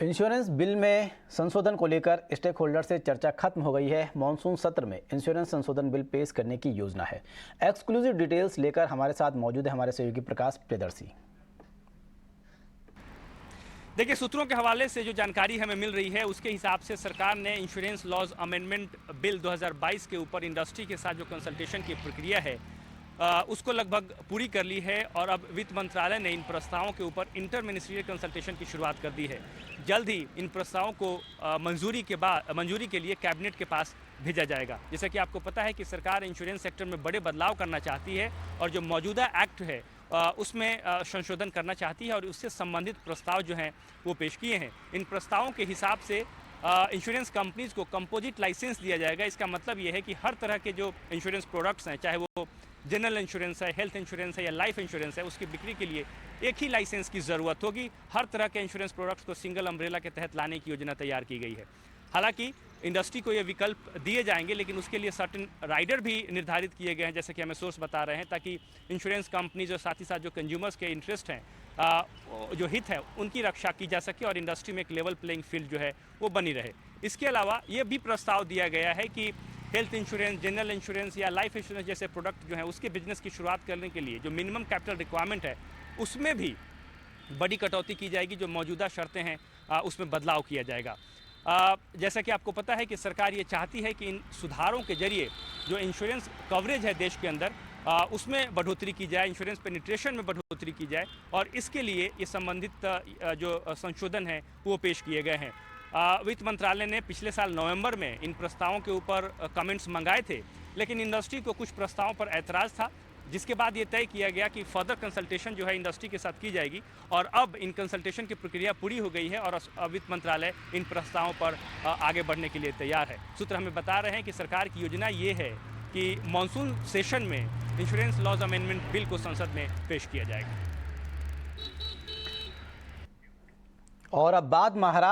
Insurance bill में संशोधन को लेकर स्टेक होल्डर से चर्चा खत्म हो गई है। मॉनसून सत्र में इंश्योरेंस संशोधन बिल पेश करने की योजना है। एक्सक्लूसिव डिटेल्स लेकर हमारे साथ मौजूद है हमारे सहयोगी प्रकाश प्रियदर्शी। देखिए, सूत्रों के हवाले से जो जानकारी हमें मिल रही है उसके हिसाब से सरकार ने इंश्योरेंस लॉज अमेंडमेंट बिल 2022 के ऊपर इंडस्ट्री के साथ जो कंसल्टेशन की प्रक्रिया है उसको लगभग पूरी कर ली है और अब वित्त मंत्रालय ने इन प्रस्तावों के ऊपर इंटर मिनिस्ट्रियल कंसल्टेशन की शुरुआत कर दी है। जल्द ही इन प्रस्तावों को मंजूरी के लिए कैबिनेट के पास भेजा जाएगा। जैसा कि आपको पता है कि सरकार इंश्योरेंस सेक्टर में बड़े बदलाव करना चाहती है और जो मौजूदा एक्ट है उसमें संशोधन करना चाहती है और उससे संबंधित प्रस्ताव जो हैं वो पेश किए हैं। इन प्रस्तावों के हिसाब से इंश्योरेंस कंपनीज को कंपोजिट लाइसेंस दिया जाएगा। इसका मतलब ये है कि हर तरह के जो इंश्योरेंस प्रोडक्ट्स हैं, चाहे वो जनरल इंश्योरेंस है, हेल्थ इंश्योरेंस है या लाइफ इंश्योरेंस है, उसकी बिक्री के लिए एक ही लाइसेंस की ज़रूरत होगी। हर तरह के इंश्योरेंस प्रोडक्ट्स को सिंगल अम्ब्रेला के तहत लाने की योजना तैयार की गई है। हालांकि इंडस्ट्री को ये विकल्प दिए जाएंगे, लेकिन उसके लिए सर्टेन राइडर भी निर्धारित किए गए हैं, जैसे कि हमें सोर्स बता रहे हैं, ताकि इंश्योरेंस कंपनीज और साथ ही साथ जो कंज्यूमर्स के इंटरेस्ट हैं, जो हित है, उनकी रक्षा की जा सके और इंडस्ट्री में एक लेवल प्लेइंग फील्ड जो है वो बनी रहे। इसके अलावा ये भी प्रस्ताव दिया गया है कि हेल्थ इंश्योरेंस, जनरल इंश्योरेंस या लाइफ इंश्योरेंस जैसे प्रोडक्ट जो है उसके बिजनेस की शुरुआत करने के लिए जो मिनिमम कैपिटल रिक्वायरमेंट है उसमें भी बड़ी कटौती की जाएगी। जो मौजूदा शर्तें हैं उसमें बदलाव किया जाएगा। जैसा कि आपको पता है कि सरकार ये चाहती है कि इन सुधारों के जरिए जो इंश्योरेंस कवरेज है देश के अंदर उसमें बढ़ोतरी की जाए, इंश्योरेंस पेनिट्रेशन में बढ़ोतरी की जाए और इसके लिए ये संबंधित जो संशोधन है वो पेश किए गए हैं। वित्त मंत्रालय ने पिछले साल नवंबर में इन प्रस्तावों के ऊपर कमेंट्स मंगाए थे, लेकिन इंडस्ट्री को कुछ प्रस्तावों पर ऐतराज़ था, जिसके बाद ये तय किया गया कि फर्दर कंसल्टेशन जो है इंडस्ट्री के साथ की जाएगी और अब इन कंसल्टेशन की प्रक्रिया पूरी हो गई है और वित्त मंत्रालय इन प्रस्तावों पर आगे बढ़ने के लिए तैयार है। सूत्र हमें बता रहे हैं कि सरकार की योजना ये है कि मानसून सेशन में इंश्योरेंस लॉज अमेंडमेंट बिल को संसद में पेश किया जाएगा। और अब बात महाराष्ट्र